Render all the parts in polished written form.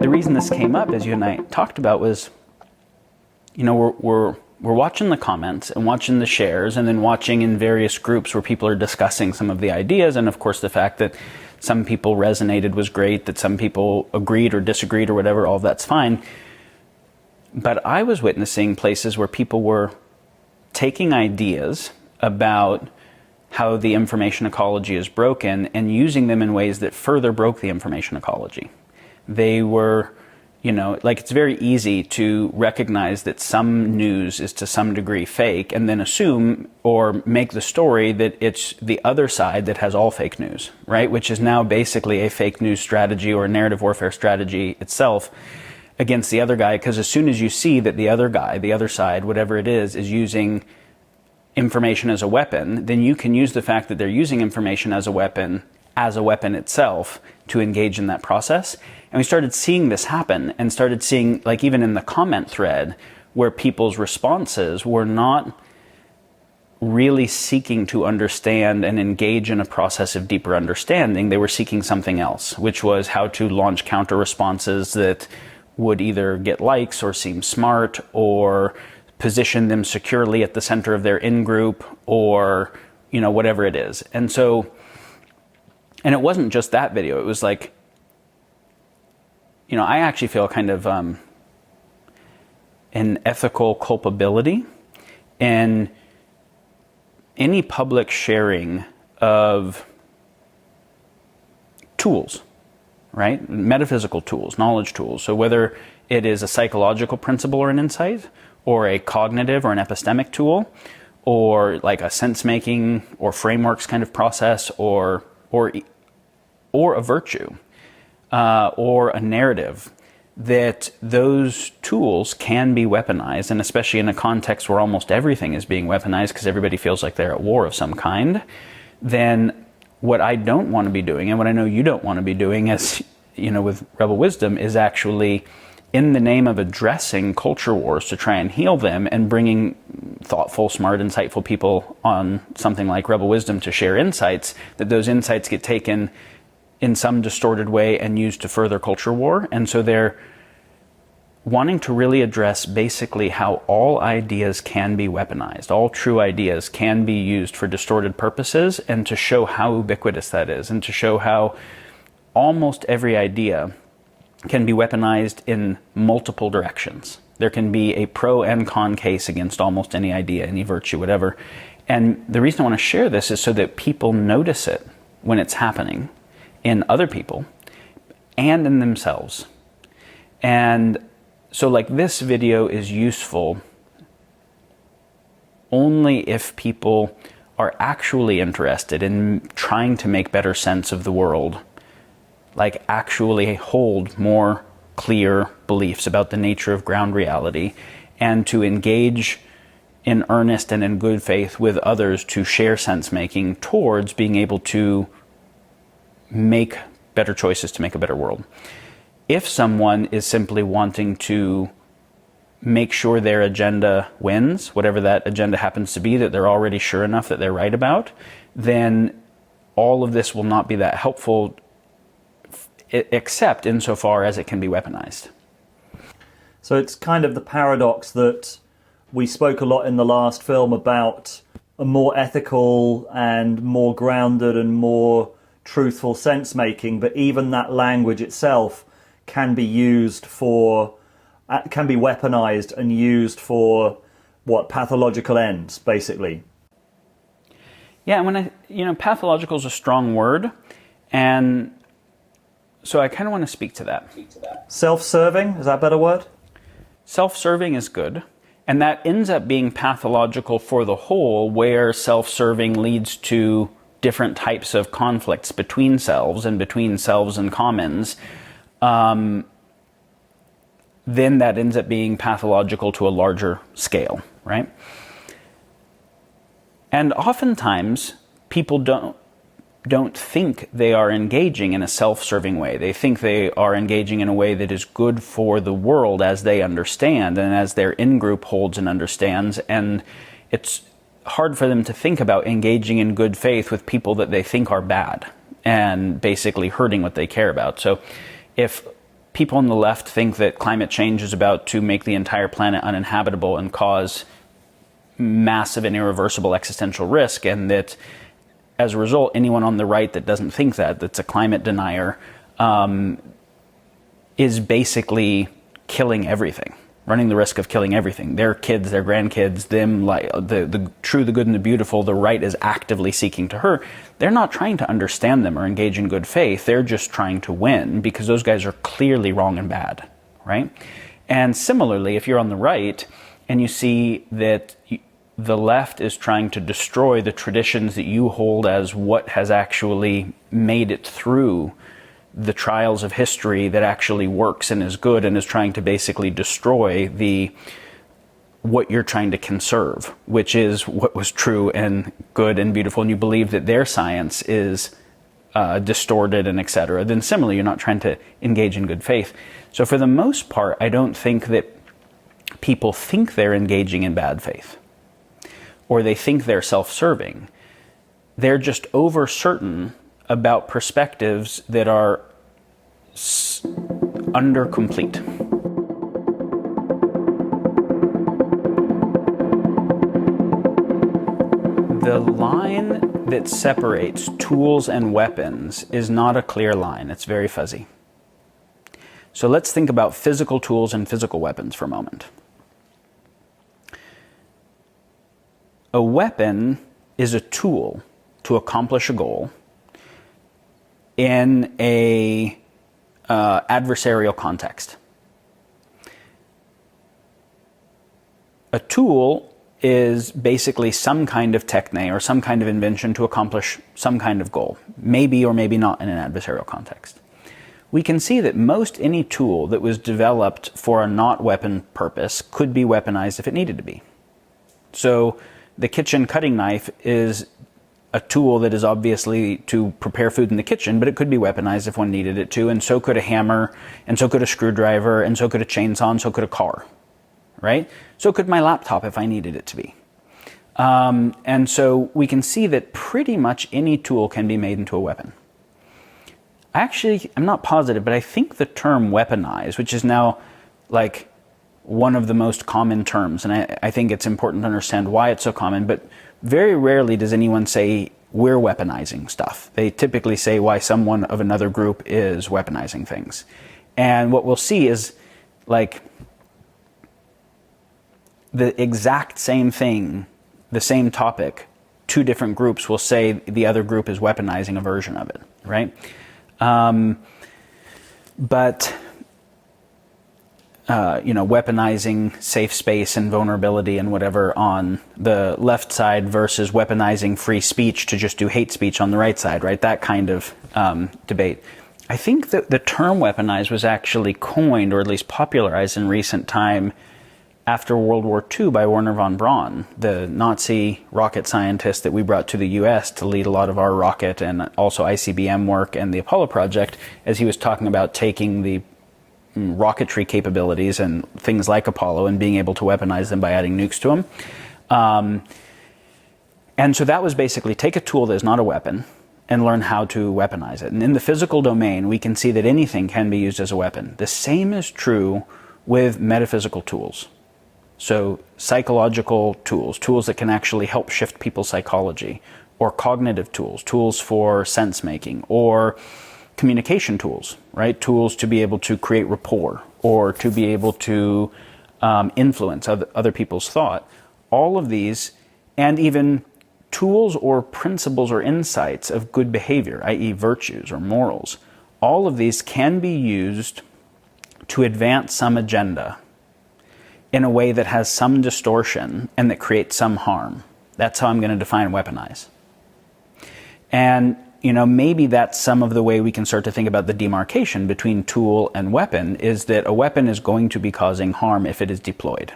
the reason this came up, as you and I talked about, was, you know, we're watching the comments and watching the shares and then watching in various groups where people are discussing some of the ideas. And of course, the fact that some people resonated was great, that some people agreed or disagreed or whatever, all that's fine. But I was witnessing places where people were taking ideas about how the information ecology is broken and using them in ways that further broke the information ecology. They were, you know, like, it's very easy to recognize that some news is to some degree fake and then assume or make the story that it's the other side that has all fake news, right? Which is now basically a fake news strategy or a narrative warfare strategy itself against the other guy, because as soon as you see that the other guy, the other side, whatever it is using information as a weapon, then you can use the fact that they're using information as a weapon itself to engage in that process. And we started seeing this happen, and started seeing, like, even in the comment thread, where people's responses were not really seeking to understand and engage in a process of deeper understanding. They were seeking something else, which was how to launch counter responses that would either get likes or seem smart or position them securely at the center of their in-group, or, you know, whatever it is. And so, and it wasn't just that video. It was like, you know, I actually feel kind of an ethical culpability in any public sharing of tools, right? Metaphysical tools, knowledge tools. So whether it is a psychological principle or an insight, or a cognitive or an epistemic tool, or like a sense-making or frameworks kind of process, or a virtue, or a narrative, that those tools can be weaponized, and especially in a context where almost everything is being weaponized because everybody feels like they're at war of some kind, then what I don't want to be doing, and what I know you don't want to be doing, as you know, with Rebel Wisdom, is actually, in the name of addressing culture wars to try and heal them, and bringing thoughtful, smart, insightful people on something like Rebel Wisdom to share insights, that those insights get taken in some distorted way and used to further culture war. And so they're wanting to really address basically how all ideas can be weaponized, all true ideas can be used for distorted purposes, and to show how ubiquitous that is, and to show how almost every idea can be weaponized in multiple directions. There can be a pro and con case against almost any idea, any virtue, whatever. And the reason I want to share this is so that people notice it when it's happening in other people and in themselves. And so, like, this video is useful only if people are actually interested in trying to make better sense of the world, like actually hold more clear beliefs about the nature of ground reality, and to engage in earnest and in good faith with others to share sense-making towards being able to make better choices to make a better world. If someone is simply wanting to make sure their agenda wins, whatever that agenda happens to be, that they're already sure enough that they're right about, then all of this will not be that helpful, except insofar as it can be weaponized. So it's kind of the paradox that we spoke a lot in the last film about a more ethical and more grounded and more truthful sense-making, but even that language itself can be used for, can be weaponized and used for, what, pathological ends, basically. Yeah, and pathological is a strong word, and so I kind of want to speak to that. Self-serving, is that a better word? Self-serving is good, and that ends up being pathological for the whole, where self-serving leads to different types of conflicts between selves and commons. Then that ends up being pathological to a larger scale, right? And oftentimes people don't think they are engaging in a self-serving way. They think they are engaging in a way that is good for the world as they understand and as their in-group holds and understands. And it's hard for them to think about engaging in good faith with people that they think are bad and basically hurting what they care about. So if people on the left think that climate change is about to make the entire planet uninhabitable and cause massive and irreversible existential risk, and that as a result, anyone on the right that doesn't think that's a climate denier, is basically killing everything, running the risk of killing everything. Their kids, their grandkids, them, like the true, the good, and the beautiful, the right is actively seeking to hurt. They're not trying to understand them or engage in good faith. They're just trying to win, because those guys are clearly wrong and bad, right? And similarly, if you're on the right and you see that the left is trying to destroy the traditions that you hold as what has actually made it through the trials of history, that actually works and is good, and is trying to basically destroy what you're trying to conserve, which is what was true and good and beautiful, and you believe that their science is distorted and etc., then similarly, you're not trying to engage in good faith. So for the most part, I don't think that people think they're engaging in bad faith, or they think they're self-serving. They're just over certain about perspectives that are under complete. The line that separates tools and weapons is not a clear line. It's very fuzzy. So let's think about physical tools and physical weapons for a moment. A weapon is a tool to accomplish a goal in a adversarial context. A tool is basically some kind of techne or some kind of invention to accomplish some kind of goal, maybe or maybe not in an adversarial context. We can see that most any tool that was developed for a not weapon purpose could be weaponized if it needed to be. So the kitchen cutting knife is a tool that is obviously to prepare food in the kitchen, but it could be weaponized if one needed it to, and so could a hammer, and so could a screwdriver, and so could a chainsaw, and so could a car, right? So could my laptop if I needed it to be. And so we can see that pretty much any tool can be made into a weapon. I'm not positive, but I think the term weaponized, which is now like one of the most common terms, and I think it's important to understand why it's so common, but very rarely does anyone say we're weaponizing stuff. They typically say why someone of another group is weaponizing things. And what we'll see is like the exact same thing, the same topic, two different groups will say the other group is weaponizing a version of it, right? Weaponizing safe space and vulnerability and whatever on the left side versus weaponizing free speech to just do hate speech on the right side, right? That kind of debate. I think that the term weaponized was actually coined, or at least popularized in recent time, after World War II by Wernher von Braun, the Nazi rocket scientist that we brought to the US to lead a lot of our rocket and also ICBM work and the Apollo project, as he was talking about taking the rocketry capabilities and things like Apollo and being able to weaponize them by adding nukes to them. And so that was basically take a tool that is not a weapon and learn how to weaponize it. And in the physical domain, we can see that anything can be used as a weapon. The same is true with metaphysical tools. So psychological tools, tools that can actually help shift people's psychology, or cognitive tools, tools for sense making, or communication tools, right? Tools to be able to create rapport or to be able to influence other people's thought. All of these, and even tools or principles or insights of good behavior, i.e. virtues or morals, all of these can be used to advance some agenda in a way that has some distortion and that creates some harm. That's how I'm going to define weaponize. And maybe that's some of the way we can start to think about the demarcation between tool and weapon, is that a weapon is going to be causing harm if it is deployed.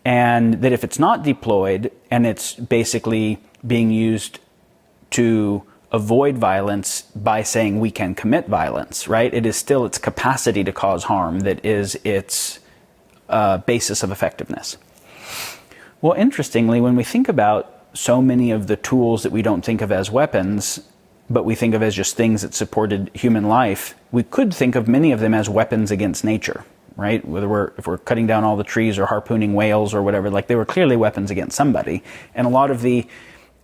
And that if it's not deployed and it's basically being used to avoid violence by saying we can commit violence, right? It is still its capacity to cause harm that is its basis of effectiveness. Well, interestingly, when we think about so many of the tools that we don't think of as weapons, but we think of as just things that supported human life, we could think of many of them as weapons against nature, right? If we're cutting down all the trees or harpooning whales or whatever, like they were clearly weapons against somebody. And a lot of the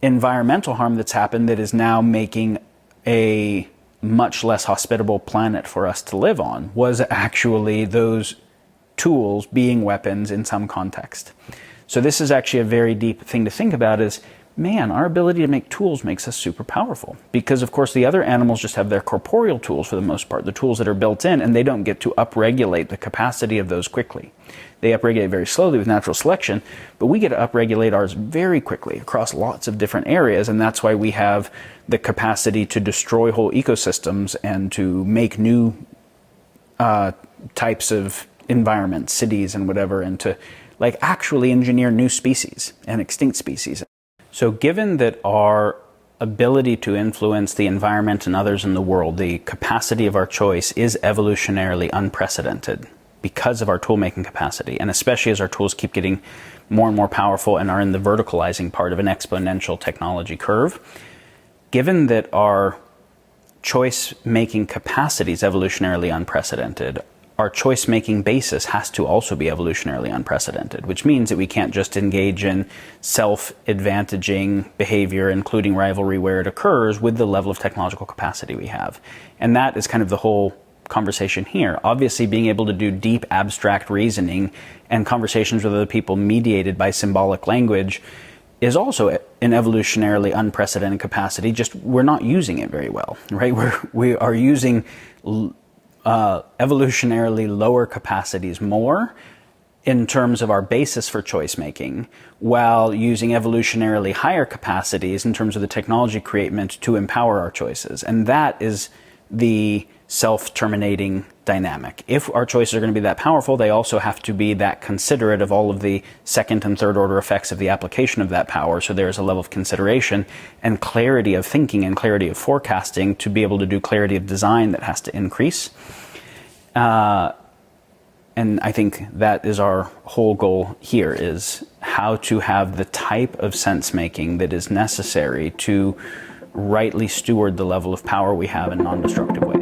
environmental harm that's happened that is now making a much less hospitable planet for us to live on was actually those tools being weapons in some context. So this is actually a very deep thing to think about is, man, our ability to make tools makes us super powerful. Because, of course, the other animals just have their corporeal tools for the most part, the tools that are built in, and they don't get to upregulate the capacity of those quickly. They upregulate very slowly with natural selection, but we get to upregulate ours very quickly across lots of different areas, and that's why we have the capacity to destroy whole ecosystems and to make new types of environments, cities and whatever, and to like actually engineer new species and extinct species. So given that our ability to influence the environment and others in the world, the capacity of our choice is evolutionarily unprecedented because of our tool-making capacity, and especially as our tools keep getting more and more powerful and are in the verticalizing part of an exponential technology curve, given that our choice-making capacity is evolutionarily unprecedented, our choice-making basis has to also be evolutionarily unprecedented, which means that we can't just engage in self-advantaging behavior, including rivalry where it occurs, with the level of technological capacity we have. And that is kind of the whole conversation here. Obviously, being able to do deep abstract reasoning and conversations with other people mediated by symbolic language is also an evolutionarily unprecedented capacity, just we're not using it very well, right? We are using evolutionarily lower capacities more in terms of our basis for choice making, while using evolutionarily higher capacities in terms of the technology creation to empower our choices. And that is the self-terminating dynamic. If our choices are going to be that powerful, they also have to be that considerate of all of the second and third order effects of the application of that power. So there's a level of consideration and clarity of thinking and clarity of forecasting to be able to do clarity of design that has to increase. And I think that is our whole goal here, is how to have the type of sense making that is necessary to rightly steward the level of power we have in non-destructive ways.